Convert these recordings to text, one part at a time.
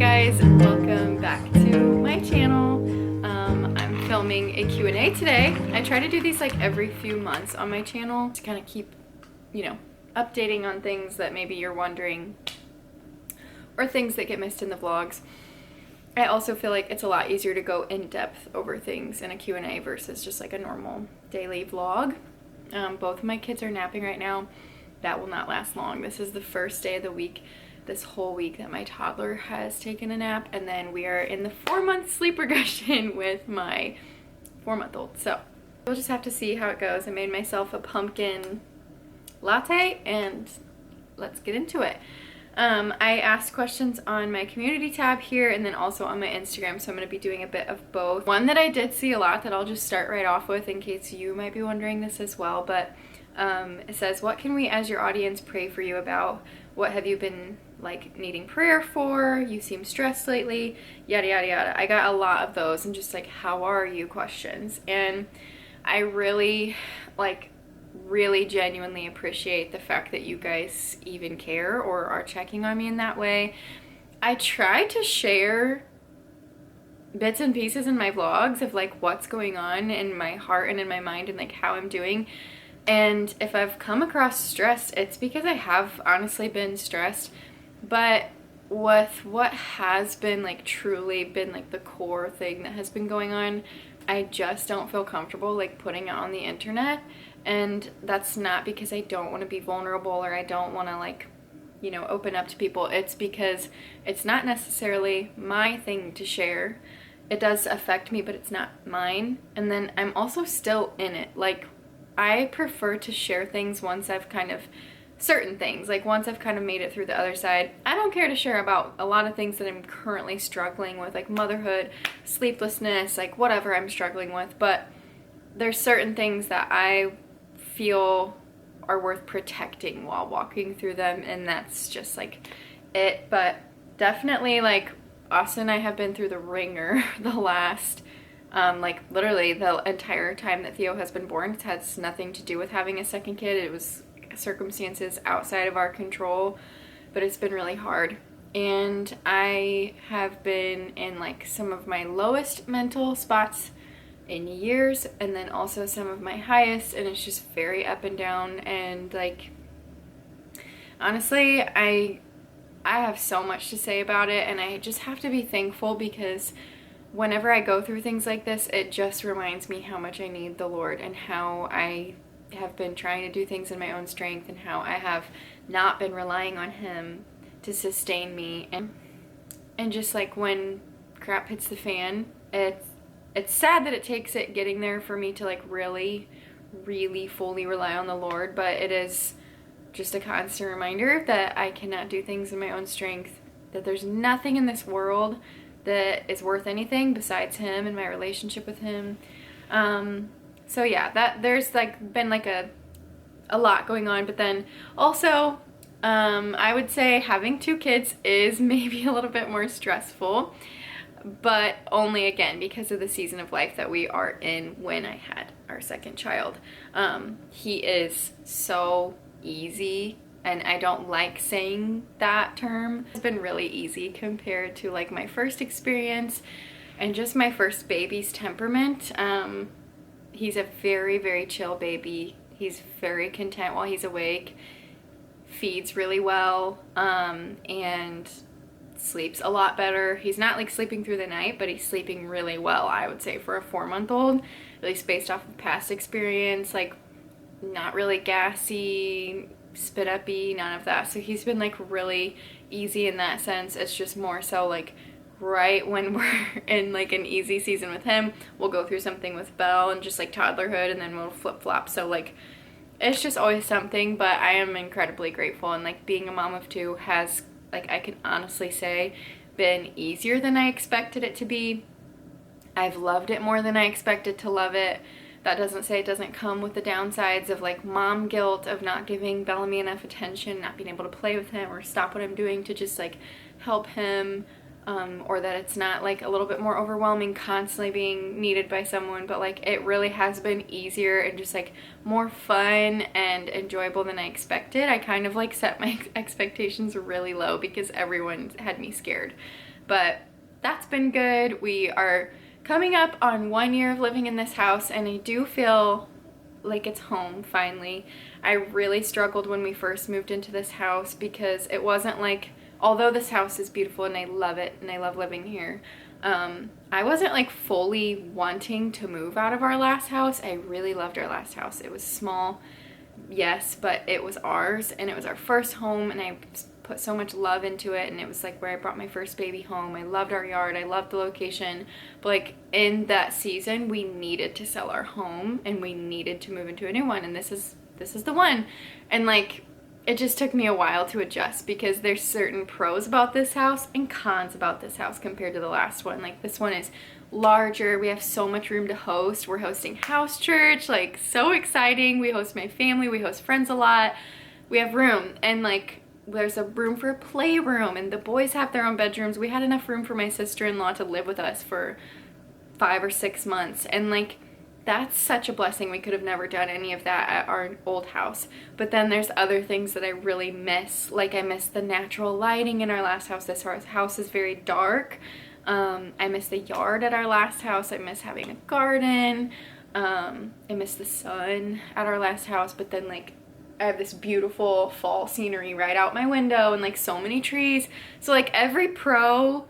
guys, welcome back to my channel. I'm filming a Q&A today. I try to do these like every few months on my channel to kind of keep, updating on things that maybe you're wondering or things that get missed in the vlogs. I also feel like it's a lot easier to go in depth over things in a Q&A versus just like a normal daily vlog. Both of my kids are napping right now. That will not last long. This is the first day of the week, this whole week, that my toddler has taken a nap, and then we are in the 4-month sleep regression with my 4-month-old. So we'll just have to see how it goes. I made myself a pumpkin latte and let's get into it. I asked questions on my community tab here and then also on my Instagram, so I'm going to be doing a bit of both. One that I did see a lot that I'll just start right off with in case you might be wondering this as well, but it says, what can we as your audience pray for you about? What have you been like needing prayer for? You seem stressed lately, yada yada yada. I got a lot of those and just like, how are you questions, and I really genuinely appreciate the fact that you guys even care or are checking on me in that way. I try to share bits and pieces in my vlogs of like what's going on in my heart and in my mind and like how I'm doing. And if I've come across stressed, it's because I have honestly been stressed. But with what has been like truly been like the core thing that has been going on, I just don't feel comfortable like putting it on the internet. And that's not because I don't want to be vulnerable or I don't want to like, open up to people. It's because it's not necessarily my thing to share. It does affect me, but it's not mine. And then I'm also still in it. Like, I prefer to share things once I've kind of, certain things, like once I've kind of made it through the other side. I don't care to share about a lot of things that I'm currently struggling with, like motherhood, sleeplessness, like whatever I'm struggling with, but there's certain things that I feel are worth protecting while walking through them, and that's just like it. But definitely, like, Austin and I have been through the ringer the last like literally the entire time that Theo has been born. It has nothing to do with having a second kid. It was circumstances outside of our control, but it's been really hard. And I have been in like some of my lowest mental spots in years, and then also some of my highest, and it's just very up and down. And like, honestly, I have so much to say about it, and I just have to be thankful because whenever I go through things like this, it just reminds me how much I need the Lord and how I have been trying to do things in my own strength and how I have not been relying on Him to sustain me. And just like when crap hits the fan, it's sad that it takes it getting there for me to like really fully rely on the Lord, but it is just a constant reminder that I cannot do things in my own strength, that there's nothing in this world that is worth anything besides Him and my relationship with Him. So yeah, that there's like been like a lot going on, but then also I would say having 2 kids is maybe a little bit more stressful, but only again because of the season of life that we are in when I had our second child. He is so easy, and I don't like saying that term. It's been really easy compared to like my first experience and just my first baby's temperament. He's a very chill baby. He's very content while he's awake, feeds really well, and sleeps a lot better. He's not like sleeping through the night, but he's sleeping really well, I would say, for a 4-month-old, at least based off of past experience. Like, not really gassy, spit uppy, none of that. So he's been like really easy in that sense. It's just more so like right when we're in like an easy season with him, we'll go through something with Belle and just like toddlerhood, and then we'll flip-flop. So like, it's just always something. But I am incredibly grateful, and like being a mom of 2 has, like, I can honestly say, been easier than I expected it to be. I've loved it more than I expected to love it. That doesn't say it doesn't come with the downsides of like mom guilt, of not giving Bellamy enough attention, not being able to play with him or stop what I'm doing to just like help him, or that it's not like a little bit more overwhelming constantly being needed by someone. But like, it really has been easier and just like more fun and enjoyable than I expected. I kind of like set my expectations really low because everyone had me scared. But that's been good. We are coming up on 1 year of living in this house, and I do feel like it's home finally. I really struggled when we first moved into this house because it wasn't like, although this house is beautiful and I love it and I love living here, I wasn't like fully wanting to move out of our last house. I really loved our last house. It was small, yes, but it was ours and it was our first home, and I put so much love into it, and it was like where I brought my first baby home. I loved our yard, I loved the location, but like in that season we needed to sell our home and we needed to move into a new one, and this is the one. And like it just took me a while to adjust because there's certain pros about this house and cons about this house compared to the last one. Like this one is larger, we have so much room to host. We're hosting house church, like so exciting. We host my family, we host friends a lot, we have room, and like there's a room for a playroom, and the boys have their own bedrooms. We had enough room for my sister-in-law to live with us for 5 or 6 months, and like that's such a blessing. We could have never done any of that at our old house. But then there's other things that I really miss. Like I miss the natural lighting in our last house. This house is very dark. I miss the yard at our last house. I miss having a garden. I miss the sun at our last house. But then like I have this beautiful fall scenery right out my window and like so many trees. So like every pro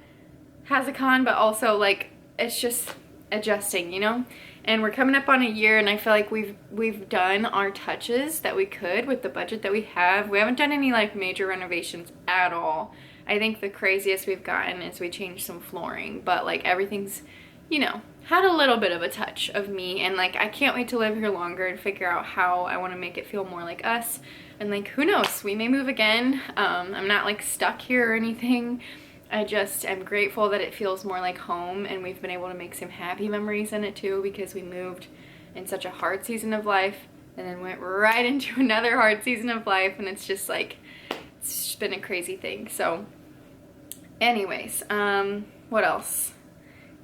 has a con, but also like it's just adjusting, you know? And we're coming up on a year, and I feel like we've done our touches that we could with the budget that we have. We haven't done any like major renovations at all. I think the craziest we've gotten is we changed some flooring, but like everything's, you know, had a little bit of a touch of me, and like I can't wait to live here longer and figure out how I want to make it feel more like us. And like who knows, we may move again. I'm not like stuck here or anything. I just am grateful that it feels more like home, and we've been able to make some happy memories in it too, because we moved in such a hard season of life and then went right into another hard season of life, and it's just like it's just been a crazy thing. So anyways, what else?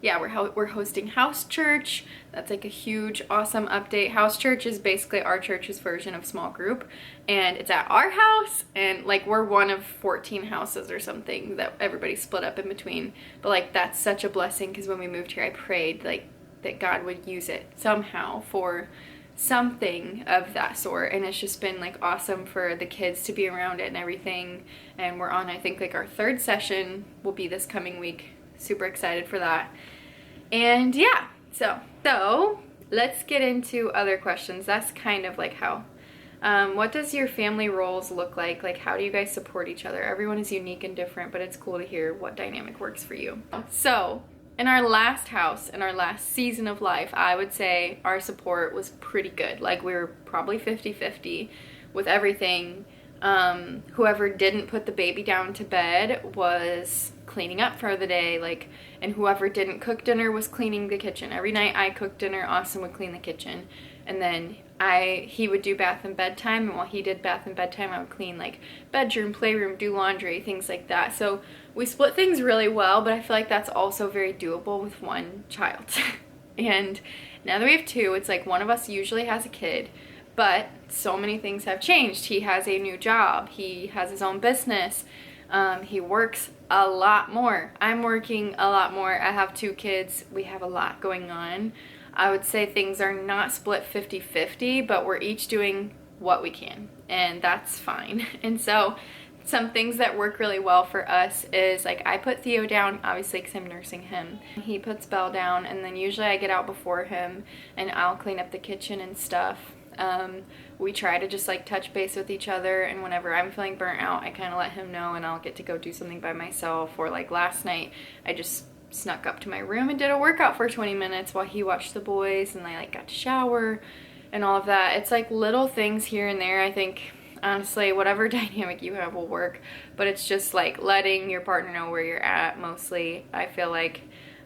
Yeah, we're hosting house church. That's like a huge, awesome update. House church is basically our church's version of small group, and it's at our house, and like we're one of 14 houses or something that everybody split up in between. But like that's such a blessing, because when we moved here I prayed like that God would use it somehow for something of that sort, and it's just been like awesome for the kids to be around it and everything. And we're on, I think, like our 3rd session will be this coming week. Super excited for that. And yeah, so let's get into other questions. That's kind of like how what does your family roles look like? Like how do you guys support each other? Everyone is unique and different, but it's cool to hear what dynamic works for you. So in our last house, in our last season of life, I would say our support was pretty good. Like we were probably 50-50 with everything. Whoever didn't put the baby down to bed was cleaning up for the day, like, and whoever didn't cook dinner was cleaning the kitchen. Every night I cooked dinner, Austin would clean the kitchen, and then he would do bath and bedtime, and while he did bath and bedtime I would clean like bedroom, playroom, do laundry, things like that. So we split things really well, but I feel like that's also very doable with one child. And now that we have 2, it's like one of us usually has a kid. But so many things have changed. He has a new job. He has his own business. He works a lot more. I'm working a lot more. I have 2 kids. We have a lot going on. I would say things are not split 50-50, but we're each doing what we can, and that's fine. And so some things that work really well for us is like I put Theo down, obviously, because I'm nursing him. He puts Belle down, and then usually I get out before him and I'll clean up the kitchen and stuff. We try to just like touch base with each other, and whenever I'm feeling burnt out I kind of let him know, and I'll get to go do something by myself. Or like last night I just snuck up to my room and did a workout for 20 minutes while he watched the boys, and I like got to shower and all of that. It's like little things here and there. I think honestly whatever dynamic you have will work, but it's just like letting your partner know where you're at mostly, I feel like,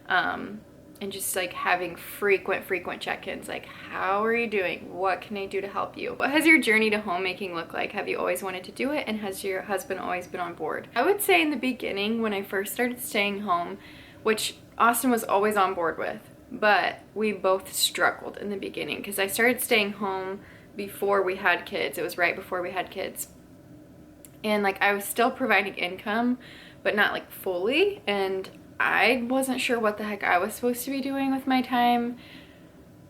and just like having frequent check-ins, like how are you doing, what can I do to help you, what has your journey to homemaking look like, have you always wanted to do it, and has your husband always been on board? I would say in the beginning when I first started staying home, which Austin was always on board with, but we both struggled in the beginning because I started staying home before we had kids. It was right before we had kids, and like I was still providing income, but not like fully, and I wasn't sure what the heck I was supposed to be doing with my time.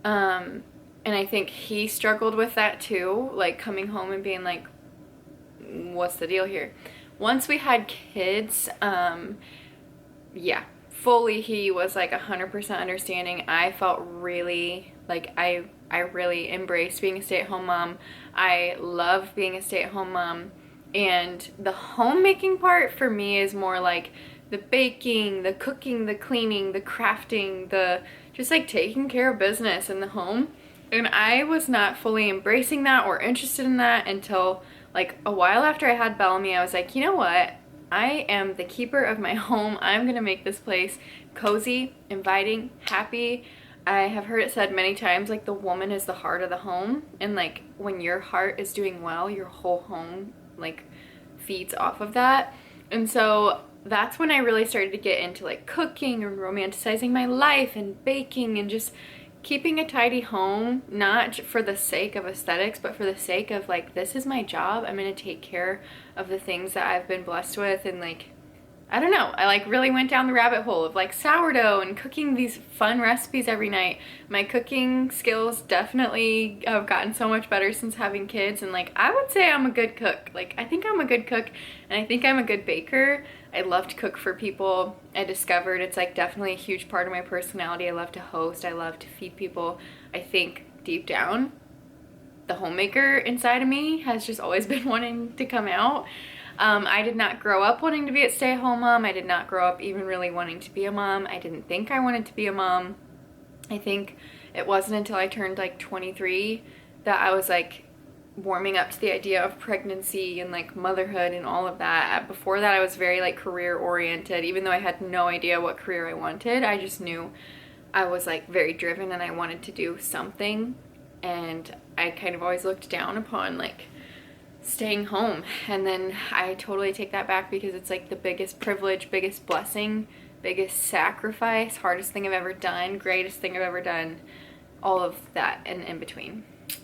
And I think he struggled with that too, like coming home and being like, what's the deal here? Once we had kids, yeah, fully he was like 100% understanding. I felt really like I really embraced being a stay-at-home mom. I love being a stay-at-home mom, and the homemaking part for me is more like the baking, the cooking, the cleaning, the crafting, the just like taking care of business in the home. And I was not fully embracing that or interested in that until like a while after I had Bellamy. I was like, you know what? I am the keeper of my home. I'm gonna make this place cozy, inviting, happy. I have heard it said many times, like the woman is the heart of the home, and like when your heart is doing well, your whole home like feeds off of that. And so that's when I really started to get into like cooking and romanticizing my life and baking and just keeping a tidy home, not for the sake of aesthetics, but for the sake of like, this is my job. I'm gonna take care of the things that I've been blessed with. And like, I don't know, I like really went down the rabbit hole of like sourdough and cooking these fun recipes every night. My cooking skills definitely have gotten so much better since having kids, and like I would say I'm a good cook. Like I think I'm a good cook, and I think I'm a good baker. I love to cook for people. I discovered it's like definitely a huge part of my personality. I love to host, I love to feed people. I think deep down, the homemaker inside of me has just always been wanting to come out. I did not grow up wanting to be a stay-at-home mom. I did not grow up even really wanting to be a mom. I didn't think I wanted to be a mom. I think it wasn't until I turned like 23 that I was like warming up to the idea of pregnancy and like motherhood and all of that. Before that, I was very like career oriented. Even though I had no idea what career I wanted, I just knew I was like very driven and I wanted to do something. And I kind of always looked down upon like staying home, and then I totally take that back because it's like the biggest privilege, biggest blessing, biggest sacrifice, hardest thing I've ever done, greatest thing I've ever done, all of that and in between.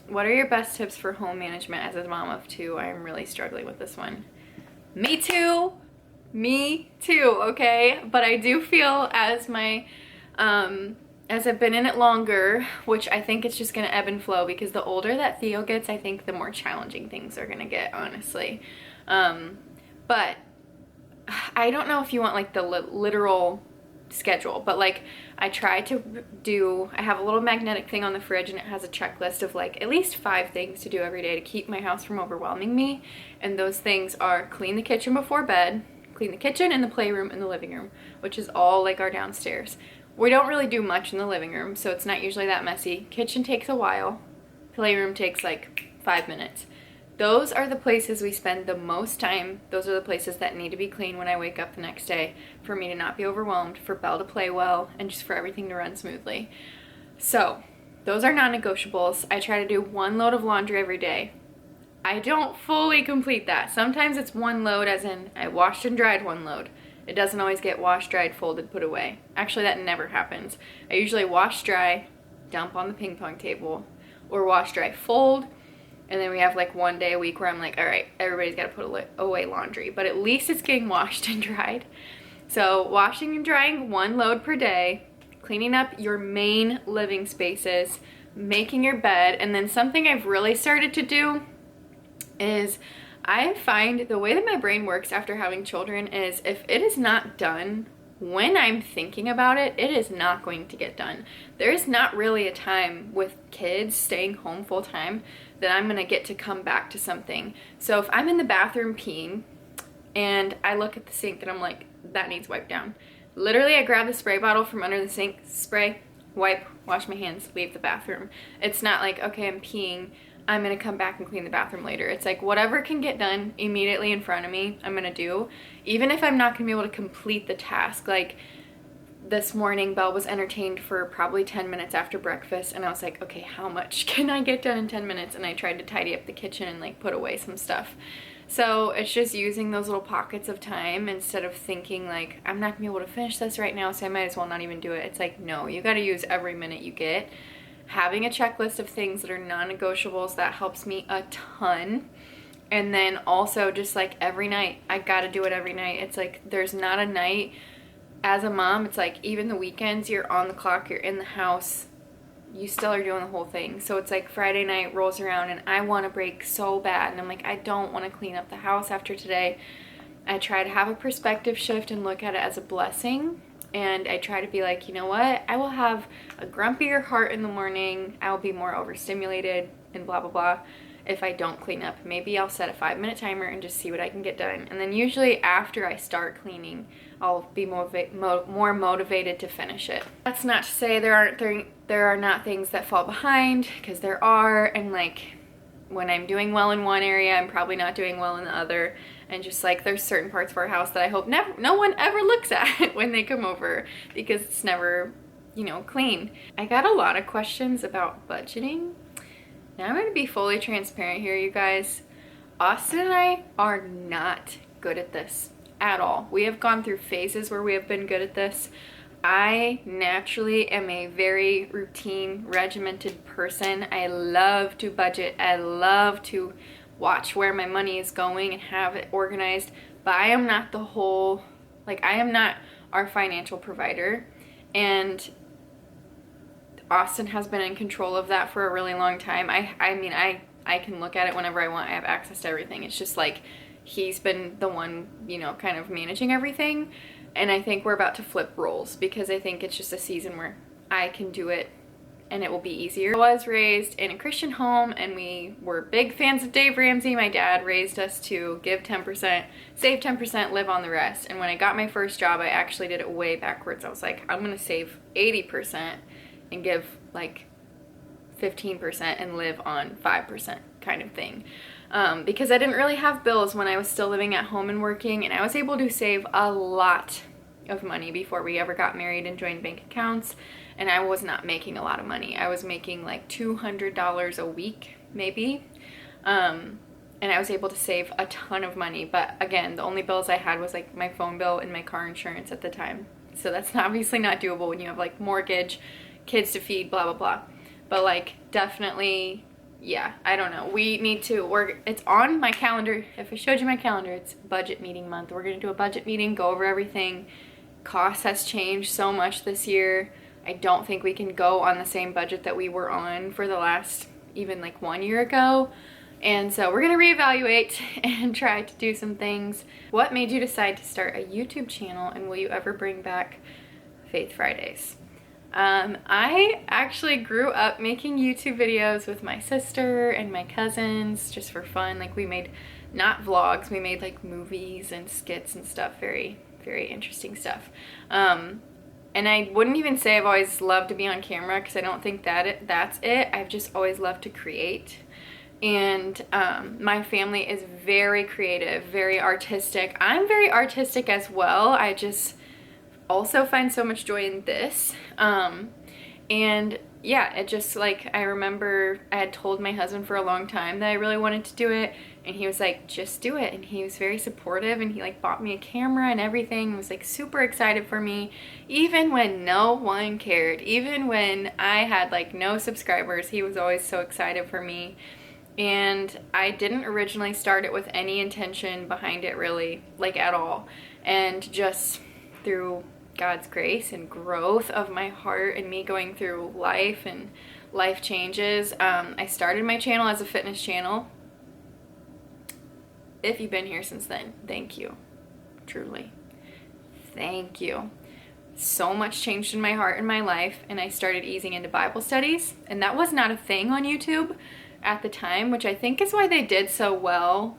What are your best tips for home management as a mom of two? I'm really struggling with this one. Me too, okay? But I do feel as my as I've been in it longer, which I think it's just gonna ebb and flow, because the older that Theo gets, I think the more challenging things are gonna get, honestly. But I don't know if you want like the literal schedule, but like I try to do, I have a little magnetic thing on the fridge and it has a checklist of like at least 5 things to do every day to keep my house from overwhelming me. And those things are clean the kitchen before bed, clean the kitchen and the playroom and the living room, which is all like our downstairs. We don't really do much in the living room, so it's not usually that messy. Kitchen takes a while. Playroom takes like 5 minutes. Those are the places we spend the most time. Those are the places that need to be clean when I wake up the next day, for me to not be overwhelmed, for Belle to play well, and just for everything to run smoothly. So those are non-negotiables. I try to do 1 load of laundry every day. I don't fully complete that. Sometimes it's 1 load, as in I washed and dried 1 load. It doesn't always get washed, dried, folded, put away. Actually, that never happens. I usually wash, dry, dump on the ping pong table, or wash, dry, fold, and then we have like 1 day a week where I'm like, all right, everybody's got to put away laundry, but at least it's getting washed and dried. So washing and drying 1 load per day, cleaning up your main living spaces, making your bed, and then something I've really started to do is I find the way that my brain works after having children is if it is not done when I'm thinking about it, it is not going to get done. There is not really a time with kids staying home full time that I'm gonna get to come back to something. So if I'm in the bathroom peeing and I look at the sink and I'm like, that needs wiped down. Literally, I grab the spray bottle from under the sink, spray, wipe, wash my hands, leave the bathroom. It's not like, okay, I'm peeing, I'm gonna come back and clean the bathroom later. It's like whatever can get done immediately in front of me, I'm gonna do, even if I'm not gonna be able to complete the task. Like this morning, Belle was entertained for probably 10 minutes after breakfast, and I was like, okay, how much can I get done in 10 minutes? And I tried to tidy up the kitchen and like put away some stuff. So it's just using those little pockets of time instead of thinking like, I'm not gonna be able to finish this right now, so I might as well not even do it. It's like, no, you gotta use every minute you get. Having a checklist of things that are non-negotiables, that helps me a ton. And then also just like every night, I gotta do it every night. It's like there's not a night as a mom, it's like even the weekends, you're on the clock, you're in the house, you still are doing the whole thing. So it's like Friday night rolls around and I want to break so bad, and I'm like, I don't want to clean up the house after today. I try to have a perspective shift and look at it as a blessing, and I try to be like, you know what, I will have a grumpier heart in the morning, I will be more overstimulated and blah blah blah if I don't clean up. Maybe I'll set a 5-minute timer and just see what I can get done, and then usually after I start cleaning, I'll be more motivated to finish it. That's not to say there are not things that fall behind, because there are, and like when I'm doing well in one area, I'm probably not doing well in the other, and just like there's certain parts of our house that I hope no one ever looks at when they come over, because it's never, you know, clean. I got a lot of questions about budgeting. Now I'm going to be fully transparent here, you guys. Austin and I are not good at this at all. We have gone through phases where we have been good at this. I naturally am a very routine, regimented person. I love to budget. I love to watch where my money is going and have it organized. But I am not I am not our financial provider. And Austin has been in control of that for a really long time. I mean, I can look at it whenever I want. I have access to everything. It's just like he's been the one, you know, kind of managing everything. And I think we're about to flip roles, because I think it's just a season where I can do it and it will be easier. I was raised in a Christian home and we were big fans of Dave Ramsey. My dad raised us to give 10%, save 10%, live on the rest. And when I got my first job, I actually did it way backwards. I was like, I'm gonna save 80% and give like 15% and live on 5% kind of thing. Because I didn't really have bills when I was still living at home and working, and I was able to save a lot of money before we ever got married and joined bank accounts, and I was not making a lot of money. I was making like $200 a week maybe, and I was able to save a ton of money. But again, the only bills I had was like my phone bill and my car insurance at the time, so that's obviously not doable when you have like mortgage, kids to feed, blah blah blah. But like definitely, yeah, I don't know. We need to work. It's on my calendar. If I showed you my calendar, it's budget meeting month. We're gonna do a budget meeting, go over everything. Cost has changed so much this year. I don't think we can go on the same budget that we were on for the last even like 1 year ago. And so we're gonna reevaluate and try to do some things. What made you decide to start a YouTube channel, and will you ever bring back Faith Fridays? I actually grew up making YouTube videos with my sister and my cousins just for fun. Like we made, not vlogs, we made like movies and skits and stuff. Very, very interesting stuff. And I wouldn't even say I've always loved to be on camera, because I don't think that's it. I've just always loved to create. And my family is very creative, very artistic. I'm very artistic as well. I just also find so much joy in this. And yeah, it just like, I remember I had told my husband for a long time that I really wanted to do it, and he was like, just do it. And he was very supportive, and he like bought me a camera and everything, and was like super excited for me, even when no one cared. Even when I had like no subscribers, he was always so excited for me. And I didn't originally start it with any intention behind it, really, like at all. And just through God's grace and growth of my heart and me going through life and life changes, I started my channel as a fitness channel. If you've been here since then, thank you. Truly. Thank you. So much changed in my heart and my life, and I started easing into Bible studies, and that was not a thing on YouTube at the time, which I think is why they did so well.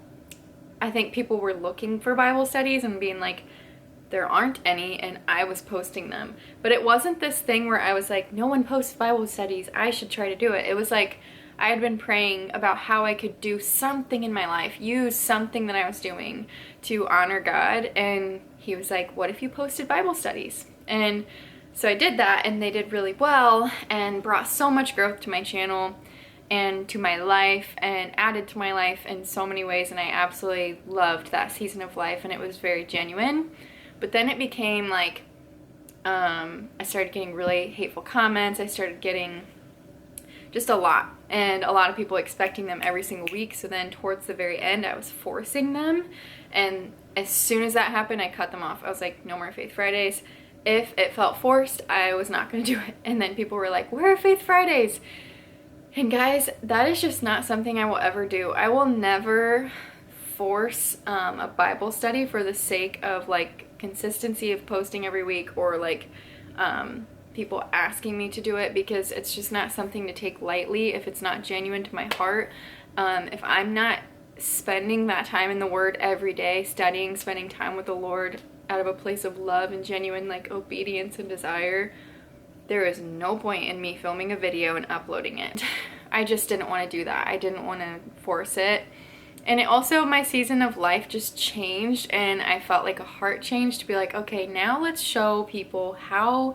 I think people were looking for Bible studies and being like, there aren't any, and I was posting them. But it wasn't this thing where I was like, no one posts Bible studies, I should try to do it. It was like I had been praying about how I could do something in my life, use something that I was doing to honor God, and he was like, what if you posted Bible studies? And so I did that, and they did really well and brought so much growth to my channel and to my life, and added to my life in so many ways, and I absolutely loved that season of life, and it was very genuine. But then it became like, I started getting really hateful comments. I started getting just a lot, and a lot of people expecting them every single week. So then towards the very end, I was forcing them, and as soon as that happened, I cut them off. I was like, no more Faith Fridays. If it felt forced, I was not going to do it. And then people were like, where are Faith Fridays? And guys, that is just not something I will ever do. I will never force a Bible study for the sake of like consistency of posting every week, or like people asking me to do it, because it's just not something to take lightly if it's not genuine to my heart. If I'm not spending that time in the Word every day, studying, spending time with the Lord out of a place of love and genuine like obedience and desire, there is no point in me filming a video and uploading it. I just didn't want to do that. I didn't want to force it. And it also, my season of life just changed, and I felt like a heart change to be like, okay, now let's show people how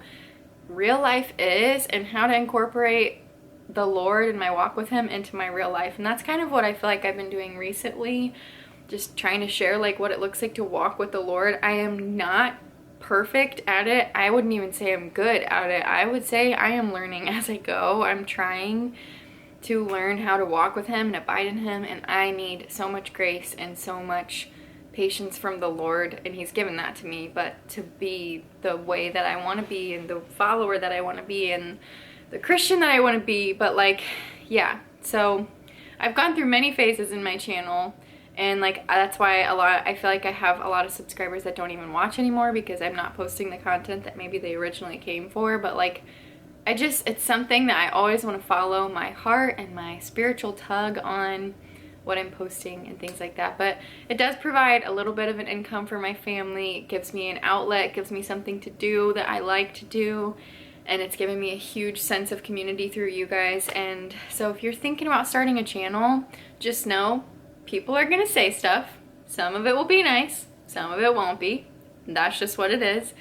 real life is and how to incorporate the Lord and my walk with Him into my real life. And that's kind of what I feel like I've been doing recently, just trying to share like what it looks like to walk with the Lord. I am not perfect at it. I wouldn't even say I'm good at it. I would say I am learning as I go. I'm trying to learn how to walk with Him and abide in Him, and I need so much grace and so much patience from the Lord, and He's given that to me. But to be the way that I want to be, and the follower that I want to be, and the Christian that I want to be, but like, yeah. So I've gone through many phases in my channel, and like that's why I feel like I have a lot of subscribers that don't even watch anymore, because I'm not posting the content that maybe they originally came for. But like, it's something that I always want to follow my heart and my spiritual tug on what I'm posting and things like that. But it does provide a little bit of an income for my family. It gives me an outlet, gives me something to do that I like to do, and it's given me a huge sense of community through you guys. And so if you're thinking about starting a channel, just know people are gonna say stuff. Some of it will be nice, some of it won't be. That's just what it is.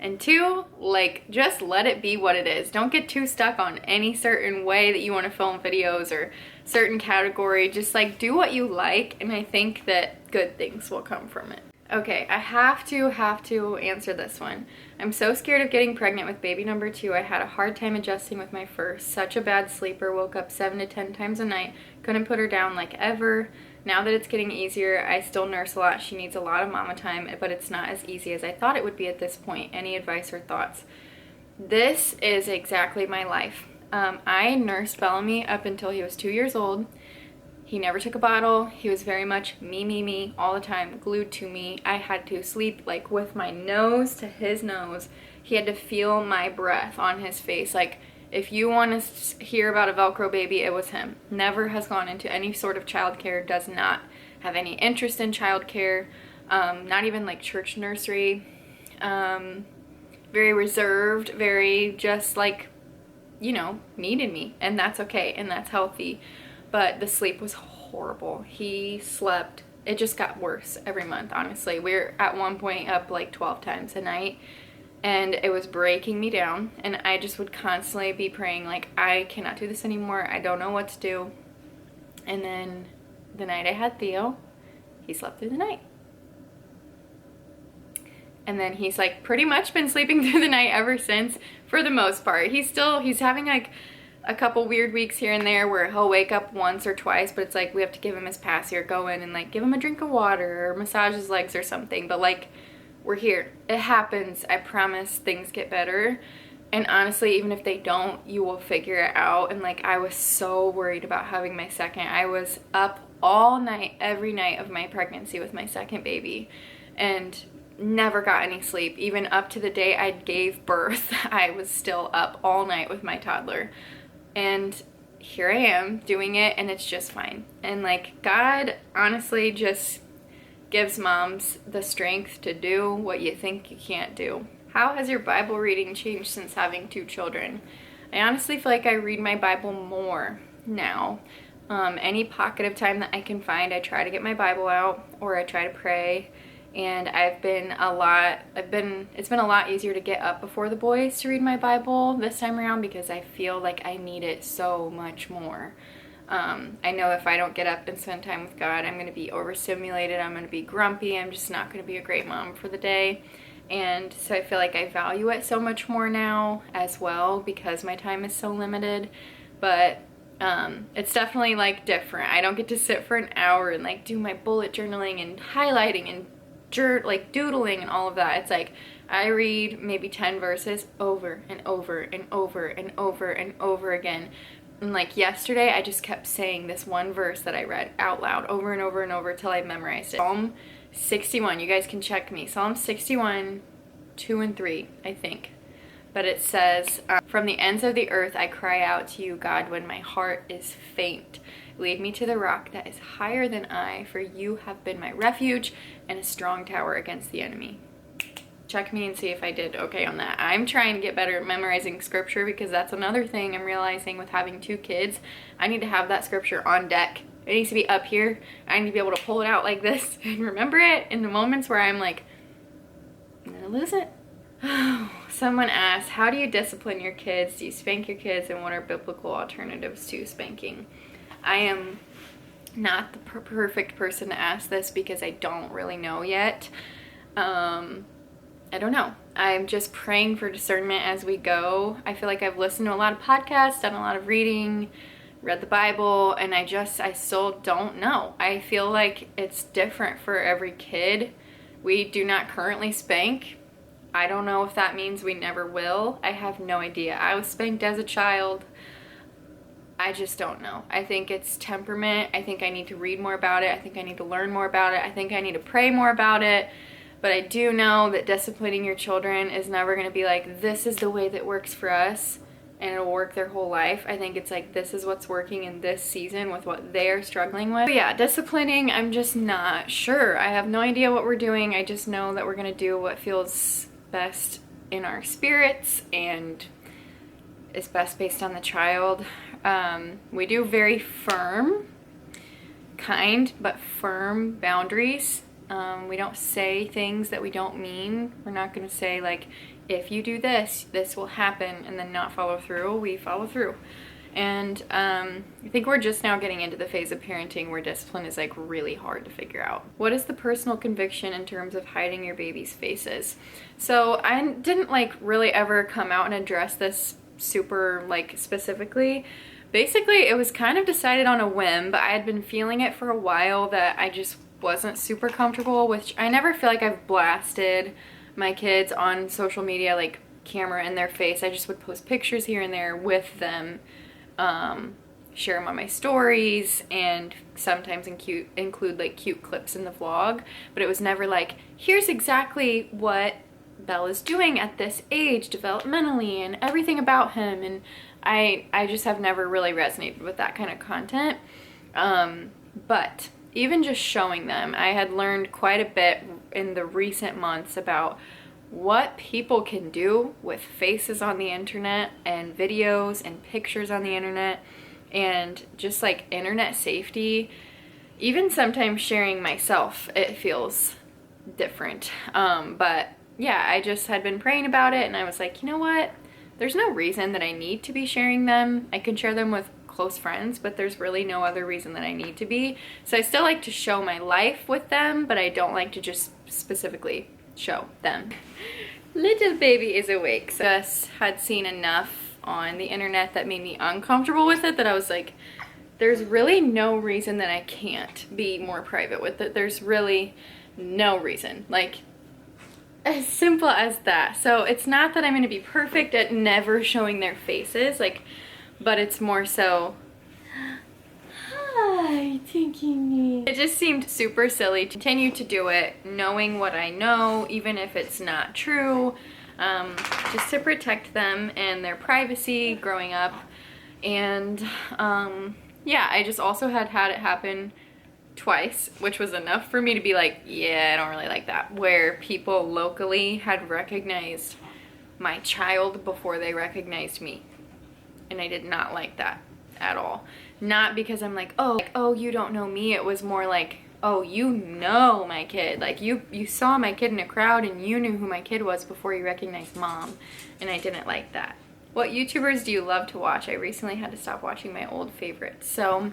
And two, like, just let it be what it is. Don't get too stuck on any certain way that you want to film videos or certain category. Just like do what you like, and I think that good things will come from it. Okay, I have to answer this one. I'm so scared of getting pregnant with baby number 2. I had a hard time adjusting with my first. Such a bad sleeper, woke up 7 to 10 times a night, couldn't put her down like ever. Now that it's getting easier, I still nurse a lot. She needs a lot of mama time, but it's not as easy as I thought it would be at this point. Any advice or thoughts? This is exactly my life. I nursed Bellamy up until he was 2 years old. He never took a bottle. He was very much me all the time, glued to me. I had to sleep like with my nose to his nose. He had to feel my breath on his face. Like, if you want to hear about a Velcro baby, it was him. Never has gone into any sort of childcare, does not have any interest in childcare, not even like church nursery. Very reserved, very just like, you know, needed me, and that's okay, and that's healthy. But the sleep was horrible. He slept, it just got worse every month, honestly. We're at one point up like 12 times a night, and it was breaking me down, and I just would constantly be praying like, I cannot do this anymore. I don't know what to do. And then the night I had Theo, he slept through the night. And then he's like pretty much been sleeping through the night ever since, for the most part. He's having like a couple weird weeks here and there where he'll wake up once or twice, but it's like we have to give him his pass here, go in and like give him a drink of water or massage his legs or something. But like, we're here. It happens. I promise things get better. And honestly, even if they don't, you will figure it out. And like, I was so worried about having my second. I was up all night, every night of my pregnancy with my second baby, and never got any sleep. Even up to the day I gave birth, I was still up all night with my toddler. And here I am doing it, and it's just fine. And like, God honestly just gives moms the strength to do what you think you can't do. How has your Bible reading changed since having 2 children? I honestly feel like I read my Bible more now. Any pocket of time that I can find, I try to get my Bible out, or I try to pray. And it's been a lot easier to get up before the boys to read my Bible this time around, because I feel like I need it so much more. I know if I don't get up and spend time with God, I'm going to be overstimulated, I'm going to be grumpy, I'm just not going to be a great mom for the day. And so I feel like I value it so much more now as well, because my time is so limited. But It's definitely like different. I don't get to sit for an hour and like do my bullet journaling and highlighting and like doodling and all of that. It's like I read maybe 10 verses over and over and over and over and over again. And like yesterday, I just kept saying this one verse that I read out loud over and over and over till I memorized it. Psalm 61, you guys can check me. Psalm 61, 2 and 3, I think. But it says, from the ends of the earth I cry out to you, God, when my heart is faint. Lead me to the rock that is higher than I, for you have been my refuge and a strong tower against the enemy. Check me and see if I did okay on that. I'm trying to get better at memorizing scripture because that's another thing I'm realizing with having 2 kids. I need to have that scripture on deck. It needs to be up here. I need to be able to pull it out like this and remember it in the moments where I'm like, I'm gonna lose it. Someone asked, how do you discipline your kids? Do you spank your kids? And what are biblical alternatives to spanking? I am not the perfect person to ask this because I don't really know yet. I don't know. I'm just praying for discernment as we go. I feel like I've listened to a lot of podcasts, done a lot of reading, read the Bible, and I still don't know. I feel like it's different for every kid. We do not currently spank. I don't know if that means we never will. I have no idea. I was spanked as a child. I just don't know. I think it's temperament. I think I need to read more about it. I think I need to learn more about it. I think I need to pray more about it. But I do know that disciplining your children is never going to be like, this is the way that works for us and it'll work their whole life. I think it's like, this is what's working in this season with what they're struggling with. But yeah, disciplining, I'm just not sure. I have no idea what we're doing. I just know that we're going to do what feels best in our spirits and is best based on the child. We do very firm, kind, but firm boundaries. We don't say things that we don't mean. We're not going to say like, if you do this, this will happen, and then not follow through. We follow through. And I think we're just now getting into the phase of parenting where discipline is like really hard to figure out. What is the personal conviction in terms of hiding your baby's faces? So I didn't like really ever come out and address this super like specifically. Basically, it was kind of decided on a whim, but I had been feeling it for a while that I just wasn't super comfortable, which I never feel like I've blasted my kids on social media, like camera in their face. I just would post pictures here and there with them, share them on my stories, and sometimes include like cute clips in the vlog, but it was never like, here's exactly what Bella's doing at this age developmentally and everything about him. And I just have never really resonated with that kind of content. But even just showing them, I had learned quite a bit in the recent months about what people can do with faces on the internet and videos and pictures on the internet and just like internet safety. Even sometimes sharing myself, it feels different. But yeah, I just had been praying about it and I was like, you know what? There's no reason that I need to be sharing them. I can share them with close friends, but there's really no other reason that I need to be. So I still like to show my life with them, but I don't like to just specifically show them. Little baby is awake. So I just had seen enough on the internet that made me uncomfortable with it that I was like, there's really no reason that I can't be more private with it. There's really no reason. Like, as simple as that. So it's not that I'm going to be perfect at never showing their faces, like, but it's more so, hi, thanking me. It just seemed super silly to continue to do it, knowing what I know, even if it's not true, just to protect them and their privacy growing up. And yeah, I just also had it happen twice, which was enough for me to be like, yeah, I don't really like that, where people locally had recognized my child before they recognized me. And I did not like that at all. Not because I'm like, oh, you don't know me. It was more like, oh, you know my kid. Like, you saw my kid in a crowd and you knew who my kid was before you recognized mom. And I didn't like that. What YouTubers do you love to watch? I recently had to stop watching my old favorites. So,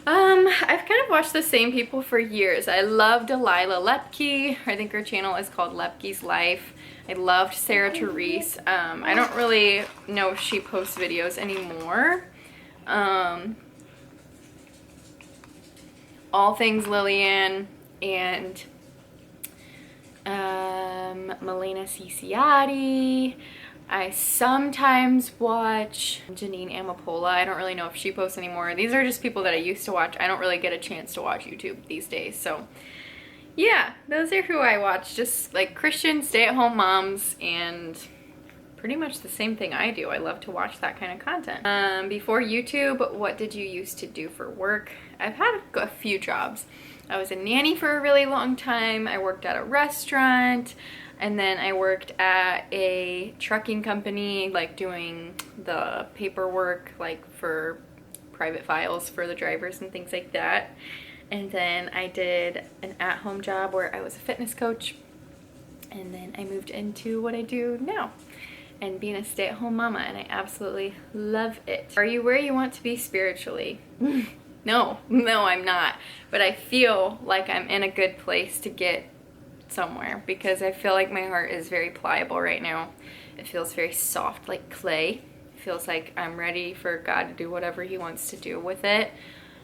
I've kind of watched the same people for years. I love Delilah Lepke. I think her channel is called Lepke's Life. I loved Sarah Therese. I don't really know if she posts videos anymore, Um, all things Lillian and Melina Cicciati. I sometimes watch Janine Amapola. I don't really know if she posts anymore. These are just people that I used to watch. I don't really get a chance to watch YouTube these days. So yeah, those are who I watch. Just like Christian stay-at-home moms and pretty much the same thing I do. I love to watch that kind of content. Before YouTube, what did you used to do for work? I've had a few jobs. I was a nanny for a really long time. I worked at a restaurant, and then I worked at a trucking company, like doing the paperwork, like for private files for the drivers and things like that. And then I did an at-home job where I was a fitness coach. And then I moved into what I do now and being a stay-at-home mama, and I absolutely love it. Are you where you want to be spiritually? No, I'm not. But I feel like I'm in a good place to get somewhere because I feel like my heart is very pliable right now. It feels very soft like clay. It feels like I'm ready for God to do whatever he wants to do with it.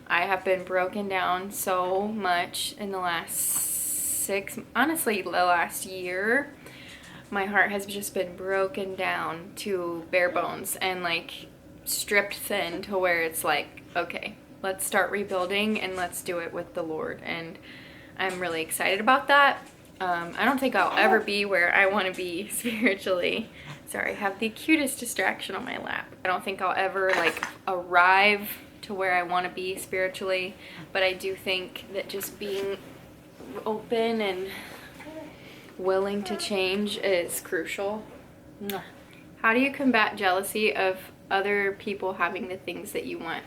I have been broken down so much in the last honestly the last year. My heart has just been broken down to bare bones and like stripped thin to where it's like, okay, let's start rebuilding and let's do it with the Lord. And I'm really excited about that. I don't think I'll ever be where I want to be spiritually. Sorry, I have the cutest distraction on my lap. I don't think I'll ever like arrive to where I want to be spiritually, but I do think that just being open and willing to change is crucial. How do you combat jealousy of other people having the things that you want?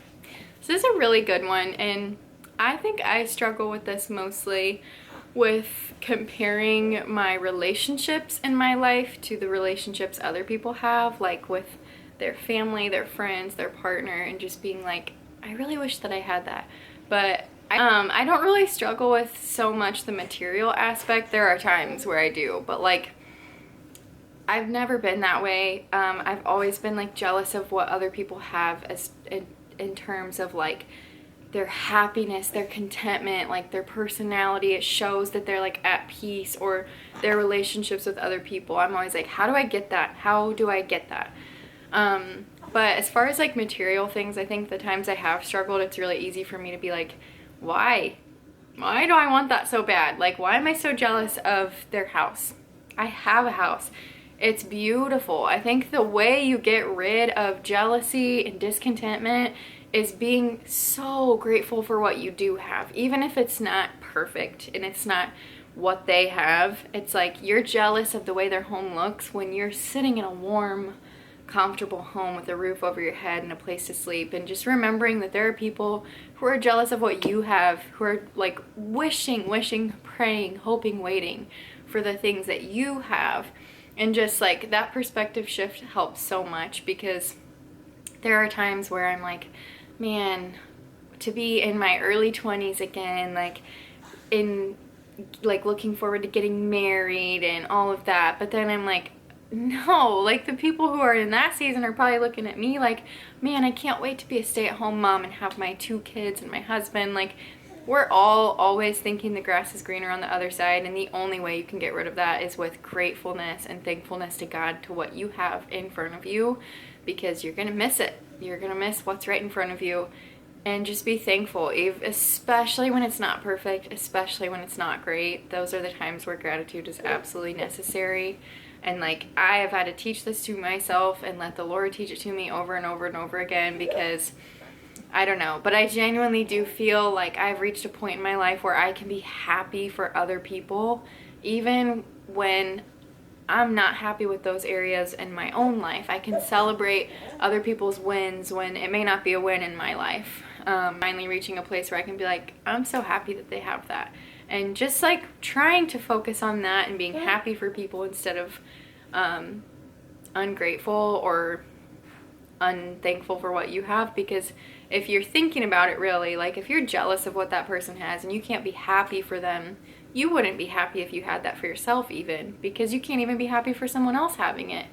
So this is a really good one, and I think I struggle with this mostly with comparing my relationships in my life to the relationships other people have, like with their family, their friends, their partner, and just being like, I really wish that I had that. But I don't really struggle with so much the material aspect. There are times where I do, but like I've never been that way. I've always been like jealous of what other people have as in terms of like their happiness, their contentment, like their personality. It shows that they're like at peace, or their relationships with other people. I'm always like, how do I get that? How do I get that? But as far as like material things, I think the times I have struggled, it's really easy for me to be like, why do I want that so bad? Like, why am I so jealous of their house? I have a house. It's beautiful. I think the way you get rid of jealousy and discontentment is being so grateful for what you do have, even if it's not perfect and it's not what they have. It's like you're jealous of the way their home looks when you're sitting in a warm, comfortable home with a roof over your head and a place to sleep, and just remembering that there are people who are jealous of what you have, who are like wishing, praying, hoping, waiting for the things that you have. And just like that perspective shift helps so much, because there are times where I'm like, man, to be in my early 20s again, like in like looking forward to getting married and all of that, but then I'm like, no, like the people who are in that season are probably looking at me like, man, I can't wait to be a stay-at-home mom and have my 2 kids and my husband. Like, we're all always thinking the grass is greener on the other side, and the only way you can get rid of that is with gratefulness and thankfulness to God to what you have in front of you, because you're gonna miss it. You're gonna miss what's right in front of you, and just be thankful, especially when it's not perfect, especially when it's not great. Those are the times where gratitude is absolutely necessary. And like, I have had to teach this to myself and let the Lord teach it to me over and over and over again, because I don't know, but I genuinely do feel like I've reached a point in my life where I can be happy for other people, even when I'm not happy with those areas in my own life. I can celebrate other people's wins when it may not be a win in my life. Finally reaching a place where I can be like, I'm so happy that they have that. And just like trying to focus on that and being happy for people instead of ungrateful or unthankful for what you have. Because if you're thinking about it really, like if you're jealous of what that person has and you can't be happy for them, you wouldn't be happy if you had that for yourself even, because you can't even be happy for someone else having it.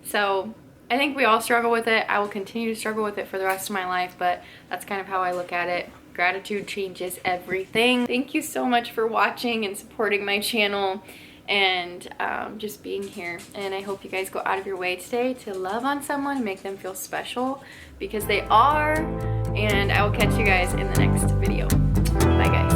So I think we all struggle with it. I will continue to struggle with it for the rest of my life, but that's kind of how I look at it. Gratitude changes everything. Thank you so much for watching and supporting my channel and just being here. And I hope you guys go out of your way today to love on someone, make them feel special, because they are. And I will catch you guys in the next video. Bye guys.